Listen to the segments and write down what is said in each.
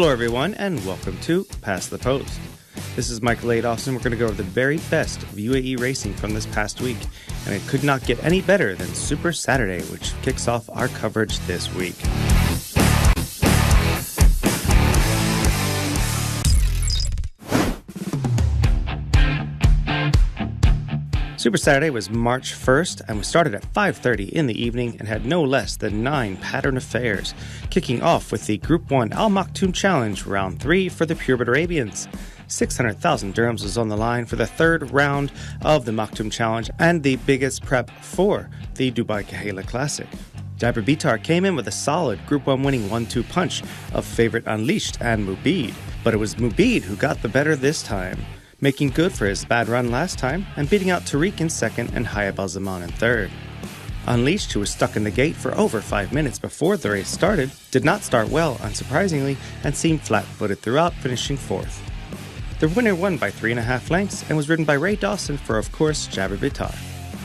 Hello everyone and welcome to Pass the Post. This is Michael A. Dawson. We're going to go over the very best of UAE racing from this past week, and it could not get any better than Super Saturday, which kicks off our coverage this week. Super Saturday was March 1st, and we started at 5:30 in the evening and had no less than 9 pattern affairs, kicking off with the Group 1 Al Maktoum Challenge Round 3 for the Purebred Arabians. 600,000 dirhams was on the line for the third round of the Maktoum Challenge and the biggest prep for the Dubai Kahila Classic. Jabir Bitar came in with a solid Group 1 winning 1-2 punch of favorite Unleashed and Mubeed, but it was Mubeed who got the better this time, making good for his bad run last time and beating out Tariq in second and Hayab Al-Zaman in third. Unleashed, who was stuck in the gate for over 5 minutes before the race started, did not start well, unsurprisingly, and seemed flat-footed throughout, finishing fourth. The winner won by 3.5 lengths and was ridden by Ray Dawson for, of course, Jabir Bitar.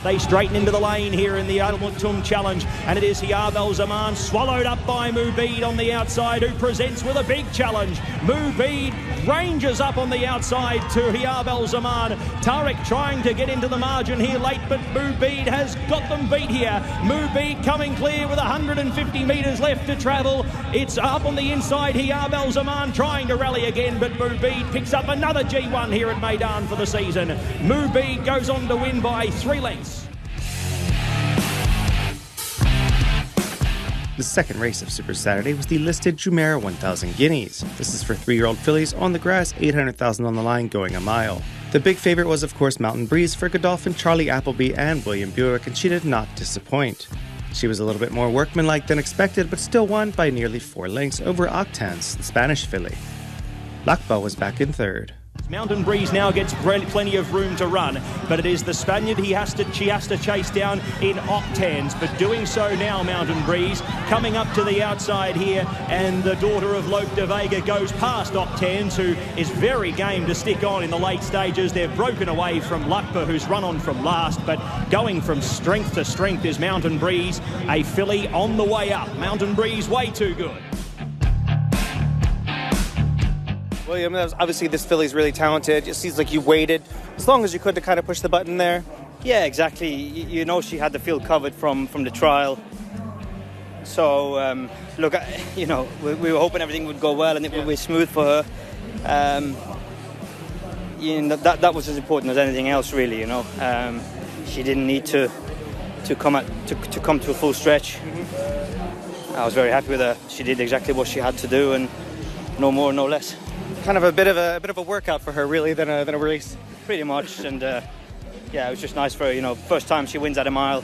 They straighten into the lane here in the Al Maktoum Challenge, and it is Hayab Al-Zaman swallowed up by Mubeed on the outside, who presents with a big challenge. Mubeed ranges up on the outside to Hayab Al-Zaman. Tariq trying to get into the margin here late, but Mubeed has got them beat here. Mubeed coming clear with 150 metres left to travel. It's up on the inside. Hayab Al-Zaman trying to rally again, but Mubeed picks up another G1 here at Meydan for the season. Mubeed goes on to win by 3 lengths. The second race of Super Saturday was the listed Jumeirah 1000 Guineas. This is for 3-year-old fillies on the grass, 800,000 on the line, going a mile. The big favorite was, of course, Mountain Breeze for Godolphin, Charlie Appleby, and William Buick, and she did not disappoint. She was a little bit more workmanlike than expected, but still won by nearly 4 lengths over Octans, the Spanish filly. Lakba was back in third. Mountain Breeze now gets plenty of room to run, but it is the Spaniard she has to chase down in Octans, but doing so now, Mountain Breeze, coming up to the outside here, and the daughter of Lope de Vega goes past Octans, who is very game to stick on in the late stages. They've broken away from Lakba, who's run on from last, but going from strength to strength is Mountain Breeze, a filly on the way up. Mountain Breeze way too good. William, obviously this filly's really talented. It seems like you waited as long as you could to kind of push the button there. Yeah, exactly. You know, she had the field covered from the trial. So, look, we were hoping everything would go well and it would be smooth for her. That was as important as anything else, really. She didn't need to come to a full stretch. Mm-hmm. I was very happy with her. She did exactly what she had to do, and no more, no less. Kind of a bit of a workout for her, really, than a race. Pretty much, and it was just nice for her. First time she wins at a mile.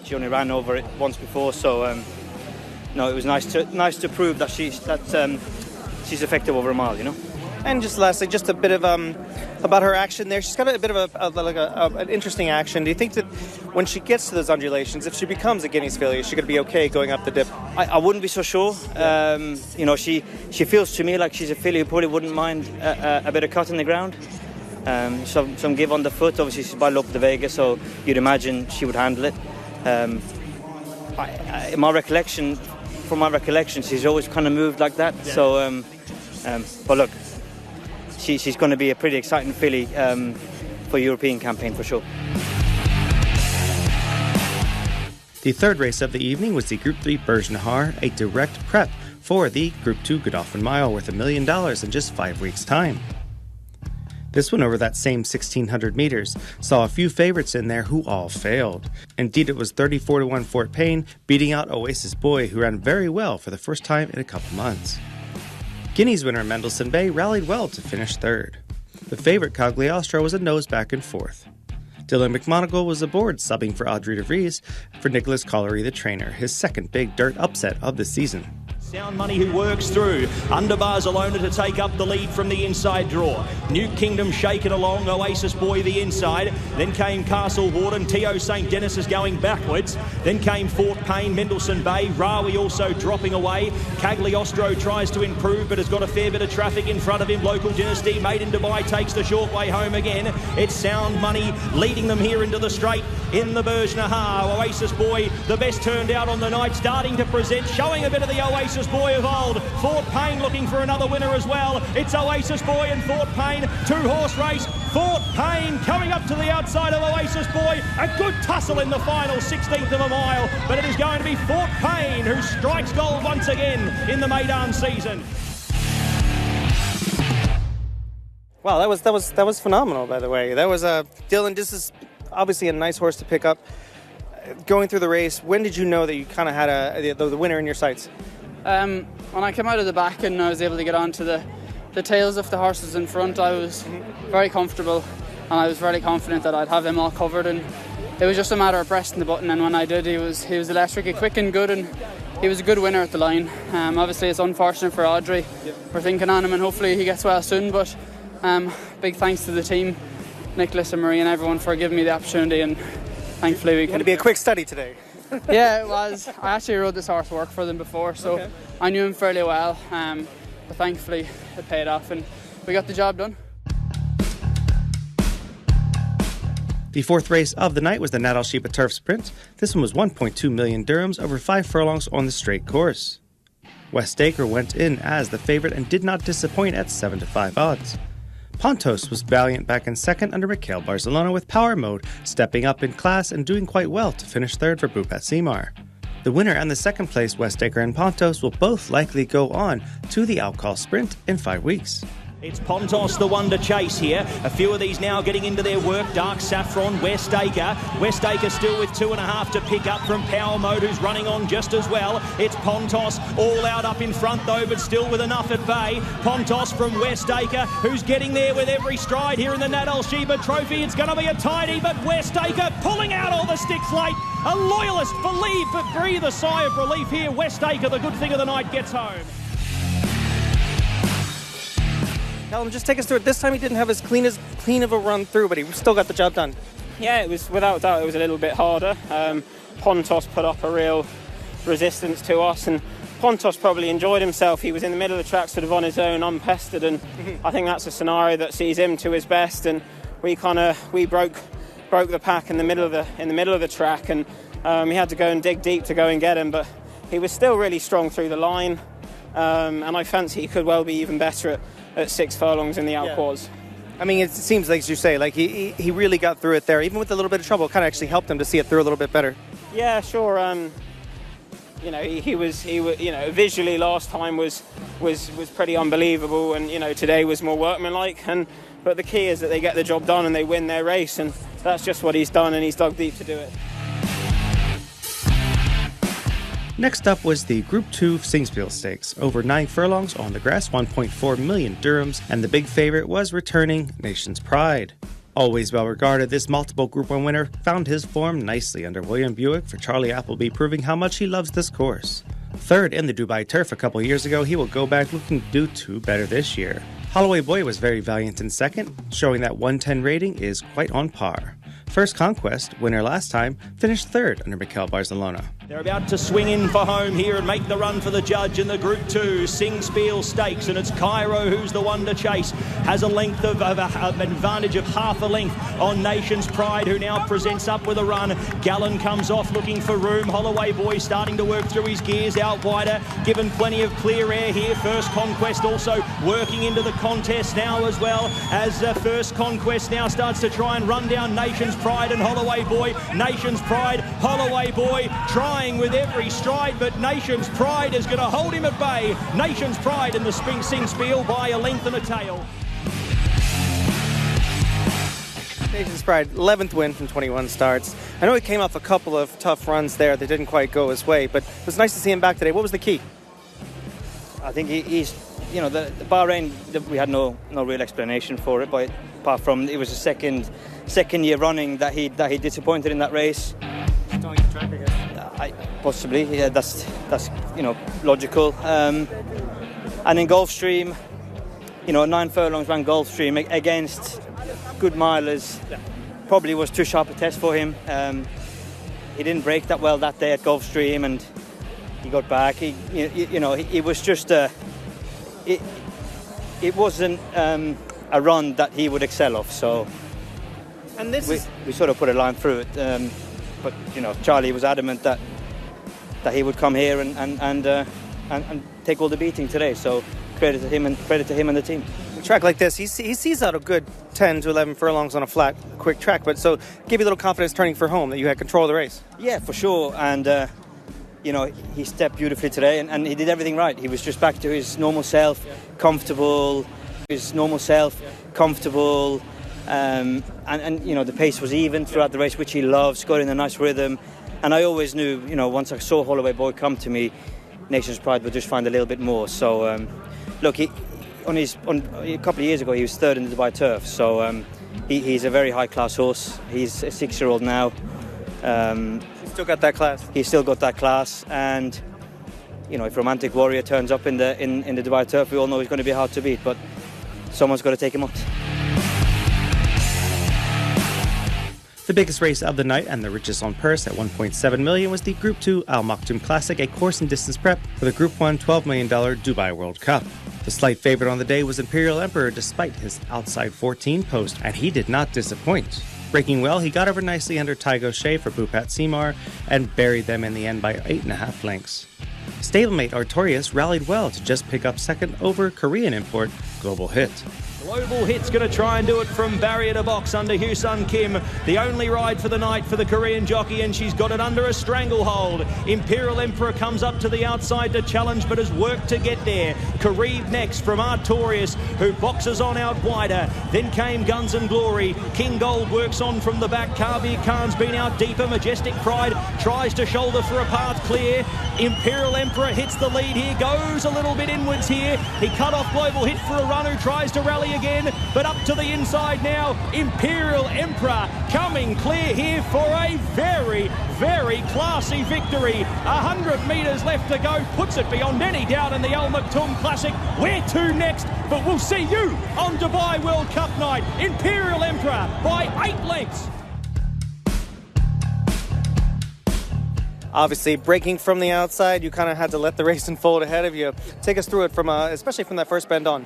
She only ran over it once before, so it was nice to prove that she's effective over a mile. And just lastly, just a bit of about her action there. She's got a bit of an interesting action. Do you think that when she gets to those undulations, if she becomes a Guineas filly, is she going to be okay going up the dip? I wouldn't be so sure. She feels to me like she's a filly who probably wouldn't mind a bit of cut in the ground. Some give on the foot. Obviously, she's by Lope de Vega, so you'd imagine she would handle it. From my recollection, she's always kind of moved like that. Yeah. So, but look, she's going to be a pretty exciting filly for European campaign for sure. The third race of the evening was the Group 3 Burj Nahar, a direct prep for the Group 2 Godolphin Mile worth $1 million in just 5 weeks' time. This one over that same 1,600 meters saw a few favorites in there who all failed. Indeed, it was 34-1 Fort Payne, beating out Oasis Boy, who ran very well for the first time in a couple months. Guineas winner Mendelssohn Bay rallied well to finish third. The favorite Cagliostro was a nose back and fourth. Dylan McMonagle was aboard, subbing for Audrey de Vries for Nicholas Collery, the trainer, his second big dirt upset of the season. Sound Money who works through. Underbars Alona to take up the lead from the inside draw. New Kingdom shaken along. Oasis Boy the inside. Then came Castle Warden. Teo St. Denis is going backwards. Then came Fort Payne, Mendelssohn Bay. Rawi also dropping away. Cagliostro tries to improve but has got a fair bit of traffic in front of him. Local Dynasty, Made in Dubai, takes the short way home again. It's Sound Money leading them here into the straight in the Burj Nahar. Oasis Boy, the best turned out on the night, starting to present, showing a bit of the Oasis Oasis Boy of old. Fort Payne looking for another winner as well. It's Oasis Boy and Fort Payne. 2-horse race. Fort Payne coming up to the outside of Oasis Boy. A good tussle in the final 16th of a mile, but it is going to be Fort Payne who strikes gold once again in the Meydan season. Wow, that was phenomenal. By the way, that was Dylan. This is obviously a nice horse to pick up. Going through the race, when did you know that you kind of had the winner in your sights? When I came out of the back and I was able to get onto the tails of the horses in front, I was very comfortable and I was very confident that I'd have him all covered, and it was just a matter of pressing the button, and when I did, he was electric, quick and good, and he was a good winner at the line. Obviously it's unfortunate for Audrey. We're thinking on him and hopefully he gets well soon, but big thanks to the team, Nicholas and Marie and everyone, for giving me the opportunity, and thankfully we It's going to be a quick study today. Yeah, it was. I actually rode this horse work for them before, so I knew him fairly well, but thankfully it paid off and we got the job done. The fourth race of the night was the Nat Al Sheba Turf Sprint. This one was 1.2 million dirhams over 5 furlongs on the straight course. West Acre went in as the favourite and did not disappoint at 7-5 odds. Pontos was valiant back in second under Mikhail Barcelona, with Power Mode stepping up in class and doing quite well to finish third for Bupat Simar. The winner and the second place West Acre and Pontos will both likely go on to the Alcall Sprint in 5 weeks. It's Pontos, the one to chase here. A few of these now getting into their work. Dark Saffron, West Acre. West Acre still with 2.5 to pick up from Power Mode, who's running on just as well. It's Pontos, all out up in front though, but still with enough at bay. Pontos from West Acre, who's getting there with every stride here in the Nat Al Sheba Trophy. It's going to be a tidy, but West Acre pulling out all the sticks late. A loyalist breathe a sigh of relief here. West Acre, the good thing of the night, gets home. Callum, just take us through it. This time he didn't have as clean of a run through, but he still got the job done. Yeah, it was, without doubt, it was a little bit harder. Pontos put up a real resistance to us, and Pontos probably enjoyed himself. He was in the middle of the track, sort of on his own, unpestered, and I think that's a scenario that sees him to his best. And we broke the pack in the middle of the track, and he had to go and dig deep to go and get him. But he was still really strong through the line, and I fancy he could well be even better at 6 furlongs in the Alquoz. I mean, it seems like, as you say, like he really got through it there, even with a little bit of trouble. It kind of actually helped him to see it through a little bit better. Yeah, sure. He was visually last time was pretty unbelievable, and today was more workmanlike. But the key is that they get the job done and they win their race, and that's just what he's done, and he's dug deep to do it. Next up was the Group 2 Singspiel Stakes, over 9 furlongs on the grass, 1.4 million dirhams, and the big favourite was returning Nation's Pride. Always well regarded, this multiple Group 1 winner found his form nicely under William Buick for Charlie Appleby, proving how much he loves this course. Third in the Dubai Turf a couple years ago, he will go back looking to do 2 better this year. Holloway Boy was very valiant in second, showing that 110 rating is quite on par. First Conquest, winner last time, finished third under Mikhail Barcelona. They're about to swing in for home here and make the run for the judge in the Group 2 Singspiel Stakes, and it's Cairo who's the one to chase. Has a length of an advantage of half a length on Nation's Pride, who now presents up with a run. Gallen comes off looking for room. Holloway Boy starting to work through his gears out wider, given plenty of clear air here. First Conquest also working into the contest now, as well as First Conquest now starts to try and run down Nation's Pride and Holloway Boy. Nation's Pride, Holloway Boy trying with every stride, but Nation's Pride is going to hold him at bay. Nation's Pride in the Singspiel by a length and a tail. Nation's Pride, 11th win from 21 starts. I know he came off a couple of tough runs there that didn't quite go his way, but it was nice to see him back today. What was the key? I think he's, the Bahrain, we had no real explanation for it, but apart from it was the second year running that he disappointed in that race. Possibly, yeah, that's logical. And in Gulfstream, 9 furlongs ran Gulfstream against good milers, probably was too sharp a test for him. He didn't break that well that day at Gulfstream, and he got back. It was just it wasn't a run that he would excel off. So, and we sort of put a line through it. But Charlie was adamant that he would come here and take all the beating today. So credit to him and the team. A track like this, he sees out a good 10 to 11 furlongs on a flat, quick track, but so give you a little confidence turning for home that you had control of the race. Yeah, for sure. And he stepped beautifully today, and he did everything right. He was just back to his normal self, comfortable. And the pace was even throughout the race, which he loves, got in a nice rhythm. And I always knew, once I saw Holloway Boy come to me, Nation's Pride would just find a little bit more. So, look, a couple of years ago, he was third in the Dubai Turf. So he's a very high-class horse. He's a 6-year-old now. He's still got that class. He's still got that class. And, if Romantic Warrior turns up in the Dubai Turf, we all know he's going to be hard to beat. But someone's got to take him out. The biggest race of the night and the richest on purse at $1.7 million was the Group 2 Al Maktoum Classic, a course and distance prep for the Group 1 $12 million Dubai World Cup. The slight favorite on the day was Imperial Emperor despite his outside 14 post, and he did not disappoint. Breaking well, he got over nicely under Tygo Shea for Bhupat Simar and buried them in the end by 8.5 lengths. Stablemate Artorias rallied well to just pick up second over Korean import Global Hit. Global Hit's going to try and do it from barrier to box under Hoo-Sun Kim. The only ride for the night for the Korean jockey, and she's got it under a stranglehold. Imperial Emperor comes up to the outside to challenge, but has worked to get there. Kareev next from Artorias, who boxes on out wider. Then came Guns and Glory. King Gold works on from the back. Kabir Khan's been out deeper. Majestic Pride tries to shoulder for a path clear. Imperial Emperor hits the lead here, goes a little bit inwards here. He cut off Global Hit for a run, who tries to rally again, but up to the inside now. Imperial Emperor coming clear here for a very, very classy victory. 100 metres left to go, puts it beyond any doubt in the Al Maktoum Classic. Where to next? But we'll see you on Dubai World Cup night. Imperial Emperor by 8 lengths. Obviously, breaking from the outside, you kind of had to let the race unfold ahead of you. Take us through it from, especially from that first bend on.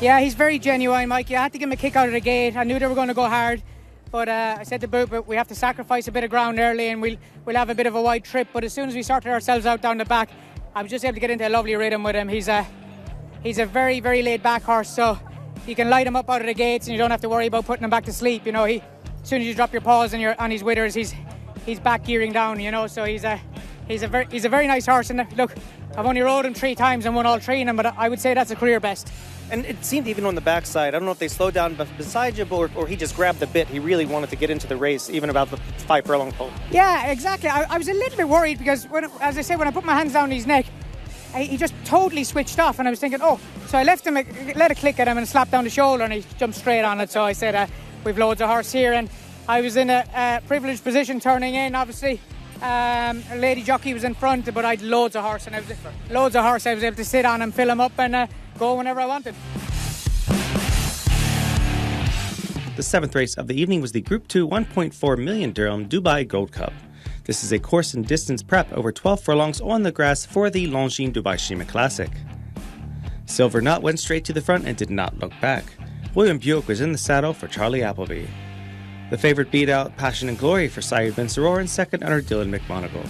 Yeah, he's very genuine, Mike. You had to give him a kick out of the gate. I knew they were going to go hard, but I said to Boot, but we have to sacrifice a bit of ground early, and we'll have a bit of a wide trip. But as soon as we sorted ourselves out down the back, I was just able to get into a lovely rhythm with him. He's a very, very laid-back horse, so you can light him up out of the gates, and you don't have to worry about putting him back to sleep. As soon as you drop your paws on his withers, he's back gearing down. So he's a very nice horse. And look, I've only rode him 3 times and won all 3 in him, but I would say that's a career best. And it seemed even on the backside, I don't know if they slowed down beside you or he just grabbed the bit. He really wanted to get into the race, even about the 5 furlong pole. Yeah, exactly. I was a little bit worried because, when I put my hands down his neck, he just totally switched off, and I was thinking, so I left him, let it click at him and slapped down the shoulder, and he jumped straight on it. So I said, we've loads of horse here, and I was in a privileged position turning in, obviously. A lady jockey was in front, but I had loads of horse, and I was able to sit on him, fill him up, and go whenever I wanted. The 7th race of the evening was the Group 2 1.4 million dirham Dubai Gold Cup. This is a course and distance prep over 12 furlongs on the grass for the Longines Dubai Shima Classic. Silver Knot went straight to the front and did not look back. William Buick was in the saddle for Charlie Appleby. The favourite beat out Passion and Glory for Syed bin Saror in second under Dylan McMonagle.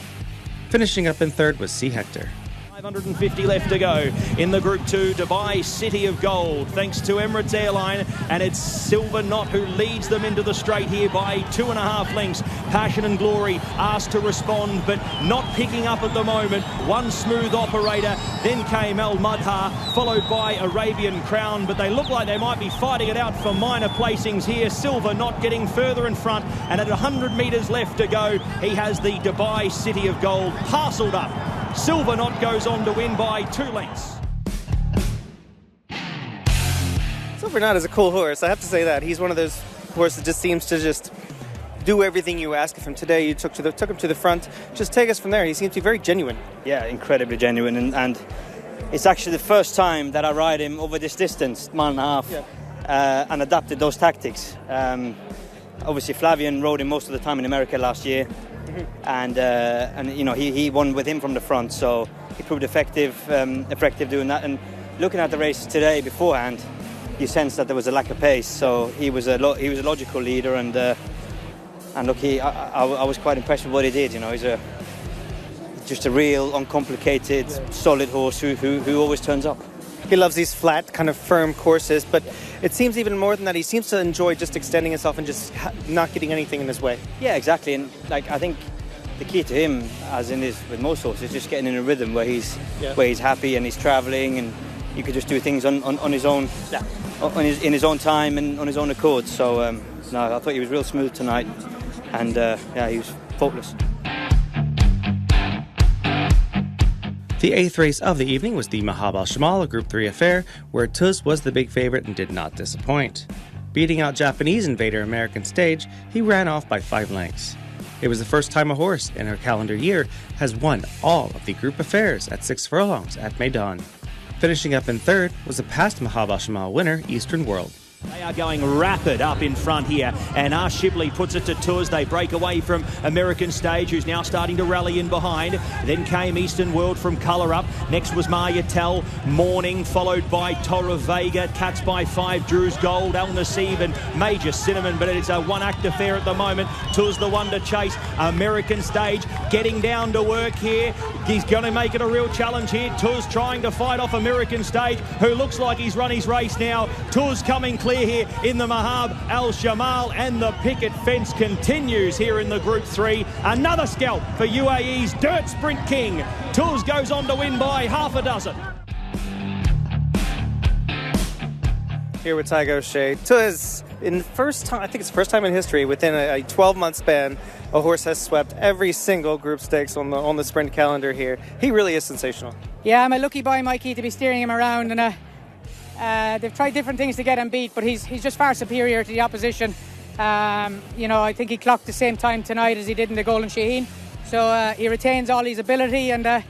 Finishing up in third was C. Hector. 550 left to go in the Group 2 Dubai City of Gold, thanks to Emirates Airline, and it's Silver Knot who leads them into the straight here by 2.5 lengths. Passion and Glory asked to respond, but not picking up at the moment. One smooth operator, then came Al Madha, followed by Arabian Crown, but they look like they might be fighting it out for minor placings here. Silver Knot getting further in front, and at 100 metres left to go, he has the Dubai City of Gold parcelled up. Silver Knot goes on to win by 2 lengths. Silver Knot is a cool horse, I have to say that. He's one of those horses that just seems to just do everything you ask of him. Today you took him to the front. Just take us from there. He seems to be very genuine. Yeah, incredibly genuine, and it's actually the first time that I ride him over this distance, mile and a half, and adapted those tactics. Obviously Flavian rode him most of the time in America last year. And he won with him from the front, so he proved effective doing that. And looking at the race today beforehand, you sense that there was a lack of pace. So he was a logical leader, and look, I was quite impressed with what he did. He's a just a real uncomplicated, solid horse who always turns up. He loves these flat, kind of firm courses, but it seems even more than that. He seems to enjoy just extending himself and just not getting anything in his way. Yeah, exactly. And like I think the key to him, as in is with most horses, is just getting in a rhythm where he's happy and he's travelling, and you could just do things on his own, in his own time and on his own accord. So no, I thought he was real smooth tonight, and he was faultless. The 8th race of the evening was the Mahab al-Shamal, a Group 3 affair, where Tuz was the big favourite and did not disappoint. Beating out Japanese invader American Stage, he ran off by 5 lengths. It was the first time a horse in her calendar year has won all of the Group affairs at 6 furlongs at Meydan. Finishing up in 3rd was a past Mahab al-Shamal winner, Eastern World. They are going rapid up in front here, and Shibley puts it to Tuz. They break away from American Stage, who's now starting to rally in behind. Then came Eastern World from Colour Up. Next was Maryatel, Morning, followed by Torre Vega. Cats by 5, Drew's Gold, Al Nasib and Major Cinnamon, but it's a one-act affair at the moment. Tuz the one to chase. American Stage getting down to work here. He's going to make it a real challenge here. Tuz trying to fight off American Stage, who looks like he's run his race now. Tuz coming clear here in the Mahab al-Shamal, and the picket fence continues here in the Group 3. Another scalp for UAE's Dirt Sprint King. Tuz goes on to win by half a dozen. Here with Tiger O'Shea. Tuz, in the first time, I think it's the first time in history, within a 12-month span, a horse has swept every single Group Stakes on the sprint calendar here. He really is sensational. Yeah, I'm a lucky boy, Mikey, to be steering him around, and they've tried different things to get him beat, but he's just far superior to the opposition. I think he clocked the same time tonight as he did in the Golden Shaheen, so he retains all his ability. And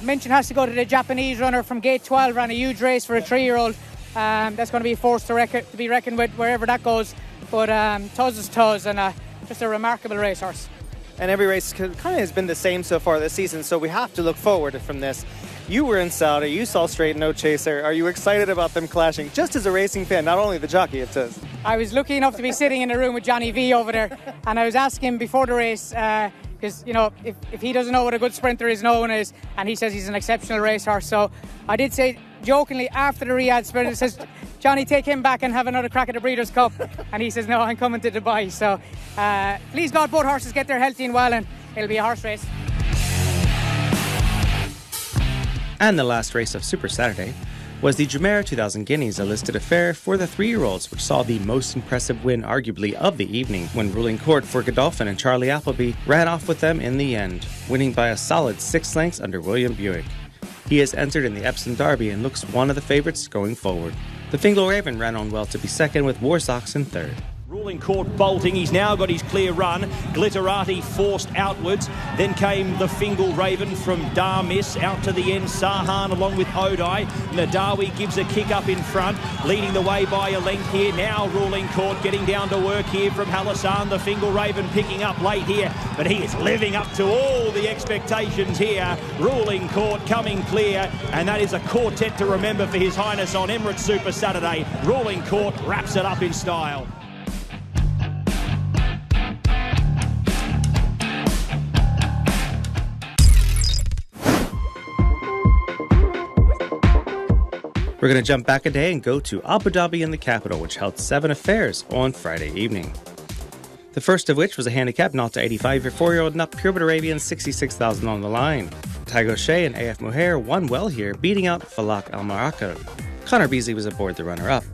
mention has to go to the Japanese runner from Gate 12, ran a huge race for a 3-year-old. That's going to be a force to be reckoned with wherever that goes. But Tuz is Tuz, and just a remarkable racehorse. And every race kind of has been the same so far this season, so we have to look forward from this. You were in Saudi, you saw Straight No Chaser. Are you excited about them clashing, just as a racing fan, not only the jockey of Tuz? I was lucky enough to be sitting in a room with Johnny V over there, and I was asking him before the race, because, if he doesn't know what a good sprinter is known as, and he says he's an exceptional racehorse. So I did say jokingly after the Riyadh sprint, it says, Johnny, take him back and have another crack at the Breeders' Cup. And he says, no, I'm coming to Dubai. So please God, both horses get there healthy and well, and it'll be a horse race. And the last race of Super Saturday was the Jumeirah 2000 Guineas, a listed affair for the 3-year-olds, which saw the most impressive win arguably of the evening, when ruling court for Godolphin and Charlie Appleby ran off with them in the end, winning by a solid 6 lengths under William Buick. He has entered in the Epsom Derby and looks one of the favourites going forward. The Fingal Raven ran on well to be second, with Warsox in third. Ruling court bolting, he's now got his clear run. Glitterati forced outwards. Then came the Fingal Raven from Darmis out to the end. Sahan along with Odai. Nadawi gives a kick up in front, leading the way by a length here. Now ruling court getting down to work here from Halassan. The Fingal Raven picking up late here, but he is living up to all the expectations here. Ruling court coming clear, and that is a quartet to remember for His Highness on Emirates Super Saturday. Ruling court wraps it up in style. We're going to jump back a day and go to Abu Dhabi in the capital, which held 7 affairs on Friday evening. The first of which was a handicap 0 to 85 for 4-year-old Nup Pure But Arabian, 66,000 on the line. Tiger O'Shea and AF Mohair won well here, beating out Falak Al Marakar. Connor Beasley was aboard the runner-up.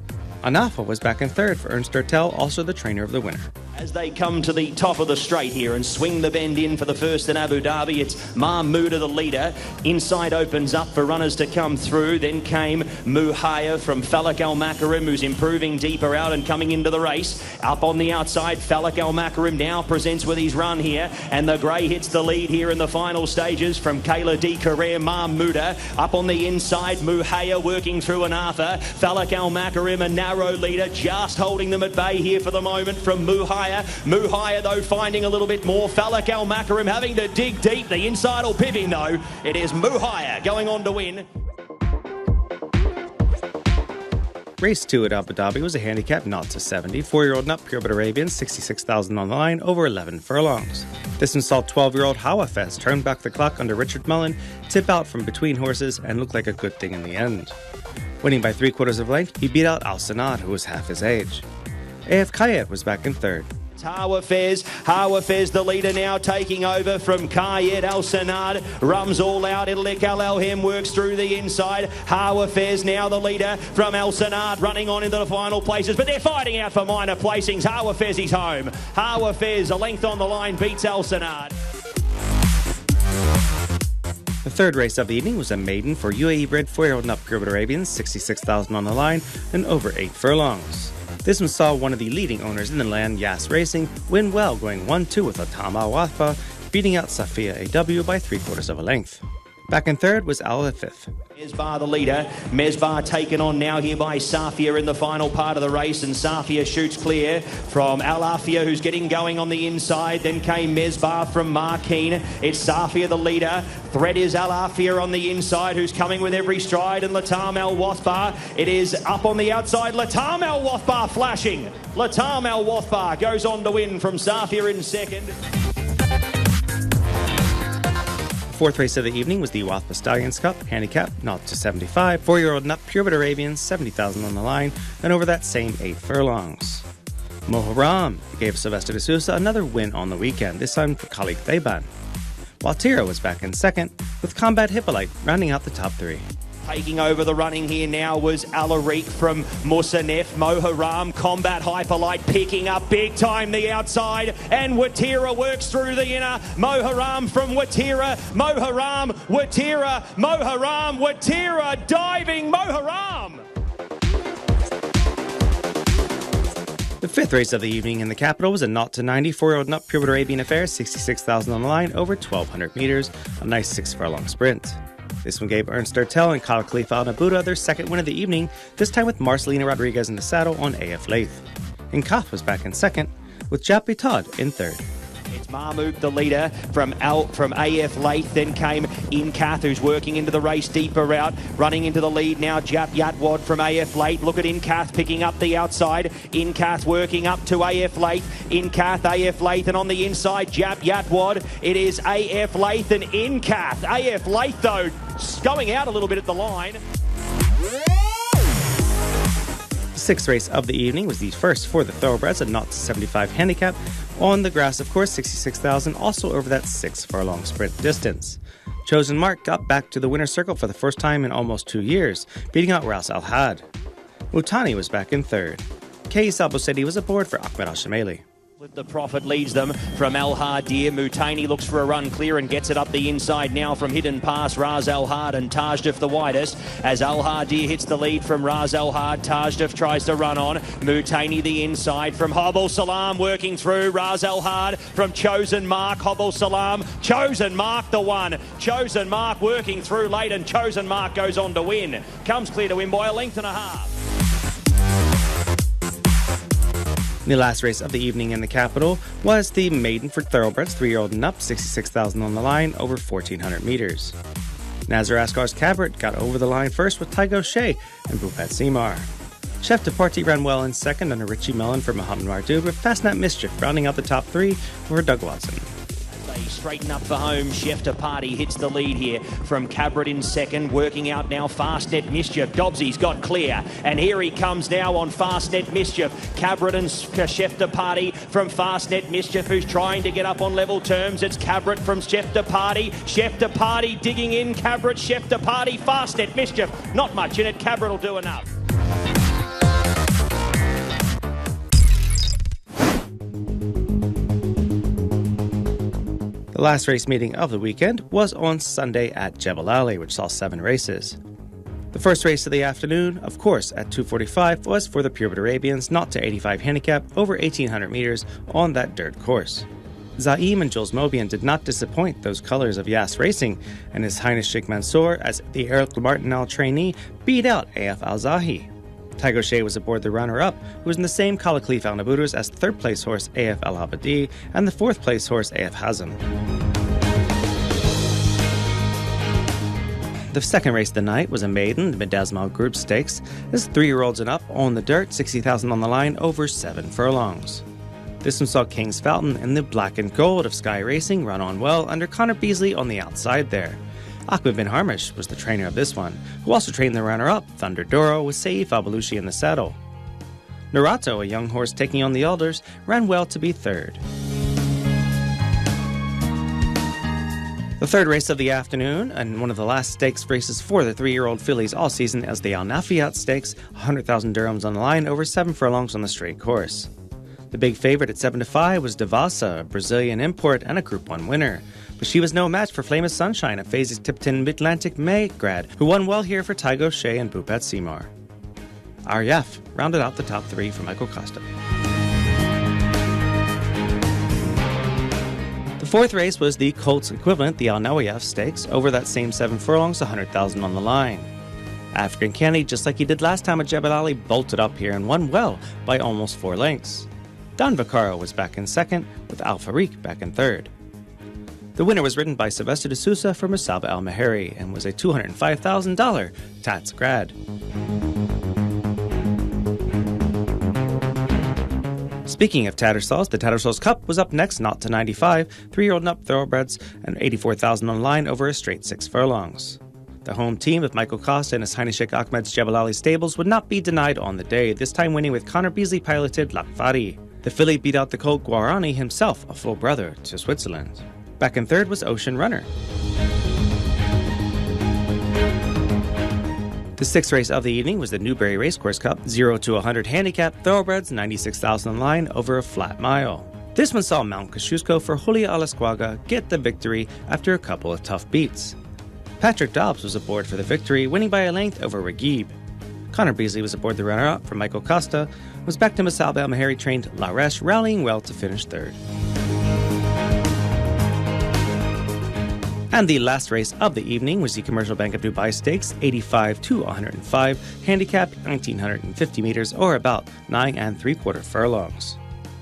Anafa was back in third for Ernst Ertel, also the trainer of the winner. As they come to the top of the straight here and swing the bend in for the first in Abu Dhabi, it's Mahmouda the leader. Inside opens up for runners to come through. Then came Muhaya from Falak Al Makarim, who's improving deeper out and coming into the race. Up on the outside, Falak Al Makarim now presents with his run here, and the grey hits the lead here in the final stages from Kayla D. Carrere. Mahmouda up on the inside, Muhaya working through Anafa. Falak Al Makarim, a narrow leader, just holding them at bay here for the moment from Muhaya. Muhaya, though, finding a little bit more. Falak Al Makarim having to dig deep. The inside will pip him, though. It is Muhaya going on to win. Race 2 at Abu Dhabi was a handicap 0 to 70. 4-year-old Nup Pure But Arabian, 66,000 on the line, over 11 furlongs. This one saw 12-year-old Hawafez turn back the clock under Richard Mullen, tip out from between horses, and look like a good thing in the end. Winning by 3/4 of length, he beat out Al-Sanad, who was half his age. AF Kayet was back in third. Hawafez the leader now, taking over from Kayet. Al-Sanad rums all out. Idlik Al-Alhem works through the inside. Hawafez now the leader from Al-Sanad, running on into the final places, but they're fighting out for minor placings. Hawafez is home. Hawafez, a length on the line, beats Al-Sanad. The third race of the evening was a maiden for UAE-bred 4-year-old Nup Gilbert Arabians, 66,000 on the line and over 8 furlongs. This one saw one of the leading owners in the land, Yas Racing, win well, going 1-2 with Latam Al-Wathba, beating out Safia AW by 3/4 of a length. Back in third was Al-Afith. Mesbah the leader. Mesbah taken on now here by Safia in the final part of the race, and Safia shoots clear from Al-Afia, who's getting going on the inside. Then came Mesbah from Markeen. It's Safia the leader. Threat is Al-Afia on the inside, who's coming with every stride, and Latam Al-Wathba. It is up on the outside. Latam Al-Wathba flashing. Latam Al-Wathba goes on to win from Safia in second. Fourth race of the evening was the Wathba Stallions Cup, handicap 0-75, 4-year-old Nup Purebred Arabians, 70,000 on the line, and over that same 8 furlongs. Moharam gave Sylvester de Sousa another win on the weekend, this time for Khalik Thayban. Waltira was back in second, with Combat Hippolyte rounding out the top 3. Taking over the running here now was Alarik from Musanef. Moharam, Combat Hyperlight picking up big time the outside, and Watira works through the inner. Moharam from Watira. Moharam, Watira, Moharam, Watira, diving Moharam. The fifth race of the evening in the capital was a 0-90, 4-year-old Nup Purebred Arabian Affair, 66,000 on the line, over 1,200 meters, a nice 6 furlong sprint. This one gave Ernst Ertel and Kyle Khalifa Al Nabuda their second win of the evening, this time with Marcelina Rodriguez in the saddle on AF Lath. Inkath was back in second, with Jappy Todd in third. It's Marmook, the leader from AF Lath. Then came Inkath, who's working into the race deeper out. Running into the lead now, Jap Yatwad from AF Lath. Look at Inkath picking up the outside. Inkath working up to AF Lath. Inkath, AF Lath, and on the inside, Jap Yatwad. It is AF Lath and Inkath. AF Lath, though, going out a little bit at the line. The sixth race of the evening was the first for the thoroughbreds, a 0-75 handicap on the grass, of course, 66,000, also over that 6 furlong sprint distance. Chosen Mark got back to the winner's circle for the first time in almost 2 years, beating out Ras Al Had. Mutani was back in third. Kais Abu Sadi was aboard for Ahmed Al Shameli. The Prophet leads them from Al Hadir. Mutaini looks for a run clear and gets it up the inside now from Hidden Pass, Ras Al Had and Tajdif the widest. As Al Hadir hits the lead from Ras Al Had, Tajdif tries to run on. Mutaini the inside from Hobble Salam working through. Ras Al Had from Chosen Mark, Hobble Salam. Chosen Mark the one. Chosen Mark working through late, and Chosen Mark goes on to win. Comes clear to win by a length and a half. The last race of the evening in the capital was the maiden for thoroughbreds, 3-year-old and up, 66,000 on the line, over 1,400 meters. Nazar Askar's Cabret got over the line first with Tygo Shea and Bhupat Simar. Chef de Partie ran well in second under Richie Mellon for Mohamed Mardoub, with Fastnet Mischief rounding out the top 3 for Doug Watson. They straighten up for home. Chef de Partie hits the lead here from Cabret in second. Working out now Fastnet Mischief. Dobbsy's got clear, and here he comes now on Fastnet Mischief. Cabret and Chef de Partie from Fastnet Mischief, who's trying to get up on level terms. It's Cabret from Chef de Partie. Chef de Partie digging in. Cabret, Chef de Partie, Fastnet Mischief. Not much in it. Cabret will do enough. The last race meeting of the weekend was on Sunday at Jebel Ali, which saw 7 races. The first race of the afternoon, of course, at 2:45, was for the Purebred Arabians, 0-85 handicap, over 1,800 meters on that dirt course. Zaim and Jules Mobian did not disappoint those colors of Yas Racing, and His Highness Sheikh Mansour, as the Eric Martinal trainee, beat out AF Al-Zahi. Tygo Shea was aboard the runner-up, who was in the same Khala Khalif Al Nabudas as third-place horse AF Al-Habadi and the fourth-place horse AF Hazm. The second race of the night was a maiden, the Medasmal Group Stakes. This is 3-year-olds and up on the dirt, 60,000 on the line, over 7 furlongs. This one saw King's Fountain and the black and gold of Sky Racing run on well under Connor Beasley on the outside there. Ahmed bin Harmish was the trainer of this one, who also trained the runner-up, Thunder Doro, with Saif Abelushi in the saddle. Narato, a young horse taking on the Elders, ran well to be third. The third race of the afternoon, and one of the last stakes races for the 3-year-old fillies all season, as the Al Nafiat Stakes, 100,000 dirhams on the line over 7 furlongs on the straight course. The big favorite at 7-5 was Devasa, a Brazilian import and a Group 1 winner. But she was no match for Famous Sunshine, a Faze's Tipton Mid-Atlantic May grad, who won well here for Tygo Shea and Bupat Seymour. Aryaf rounded out the top 3 for Michael Costa. The fourth race was the Colts equivalent, the Al Nawayaf Stakes, over that same 7 furlongs, 100,000 on the line. African Candy, just like he did last time at Jebel Ali, bolted up here and won well by almost 4 lengths. Don Vaccaro was back in second, with Al Farik back in third. The winner was ridden by Sylvester de Sousa for Musab Al Maheri and was a $205,000 Tats grad. Speaking of Tattersalls, the Tattersalls Cup was up next, not to 95, 3-year-old and up thoroughbreds, and 84,000 on the line over a straight 6 furlongs. The home team of Michael Costa and His Highness Sheikh Ahmed's Jebel Ali stables would not be denied on the day, this time winning with Connor Beasley piloted Lakfari. The filly beat out the colt Guarani himself, a full brother to Switzerland. Back in third was Ocean Runner. The sixth race of the evening was the Newbury Racecourse Cup, 0 to 100 handicap, thoroughbreds, 96,000 on the line over a flat mile. This one saw Mount Kosciuszko for Julia Alasquaga get the victory after a couple of tough beats. Patrick Dobbs was aboard for the victory, winning by a length over Regib. Connor Beasley was aboard the runner-up for Michael Costa, was back to Musab Al Maheri trained La Reche, rallying well to finish third. And the last race of the evening was the Commercial Bank of Dubai Stakes, 85 to 105, handicapped 1,950 meters, or about 9 3/4 furlongs.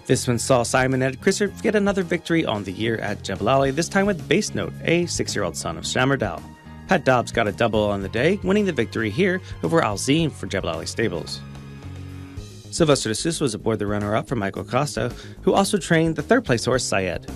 This one saw Simon Ed Crisser get another victory on the year at Jebel Ali, this time with Base Note, a 6-year-old son of Shamardal. Pat Dobbs got a double on the day, winning the victory here over Alzine for Jebel Ali Stables. Sylvester de Sousa was aboard the runner-up for Michael Costa, who also trained the third-place horse Syed.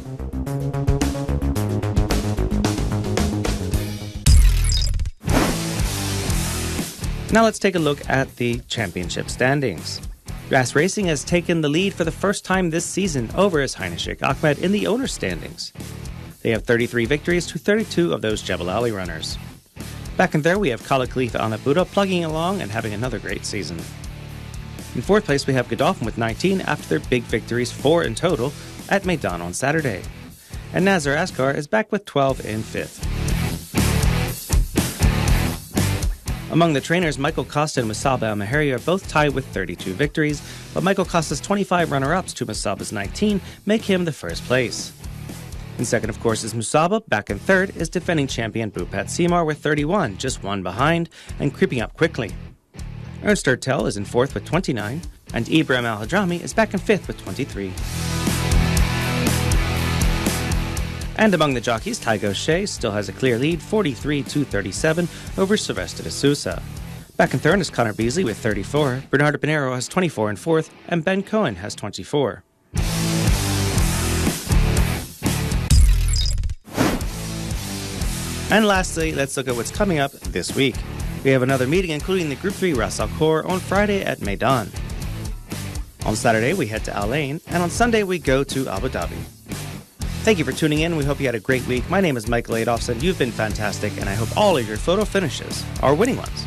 Now let's take a look at the championship standings. Grass Racing has taken the lead for the first time this season over His Highness Sheikh Ahmed in the owner's standings. They have 33 victories to 32 of those Jebel Ali runners. Back in there, we have Khala Khalifa Al Nabuda plugging along and having another great season. In fourth place, we have Godolphin with 19 after their big victories, 4 in total, at Meydan on Saturday. And Nazar Askar is back with 12 in fifth. Among the trainers, Michael Costa and Musab Al Maheri are both tied with 32 victories, but Michael Costa's 25 runner-ups to Musab's 19 make him the first place. In second, of course, is Musaba. Back in third is defending champion Bupat Seymour with 31, just 1 behind, and creeping up quickly. Ernst Ertel is in fourth with 29, and Ibrahim Al-Hadrami is back in fifth with 23. And among the jockeys, Tygo Shea still has a clear lead, 43 to 37, over Sylvester de Sousa. Back in third is Connor Beasley with 34, Bernardo Pinheiro has 24 in fourth, and Ben Cohen has 24. And lastly, let's look at what's coming up this week. We have another meeting including the Group 3 Ras Al Khor on Friday at Meydan. On Saturday, we head to Al-Ain, and on Sunday, we go to Abu Dhabi. Thank you for tuning in. We hope you had a great week. My name is Michael Adolphson. You've been fantastic, and I hope all of your photo finishes are winning ones.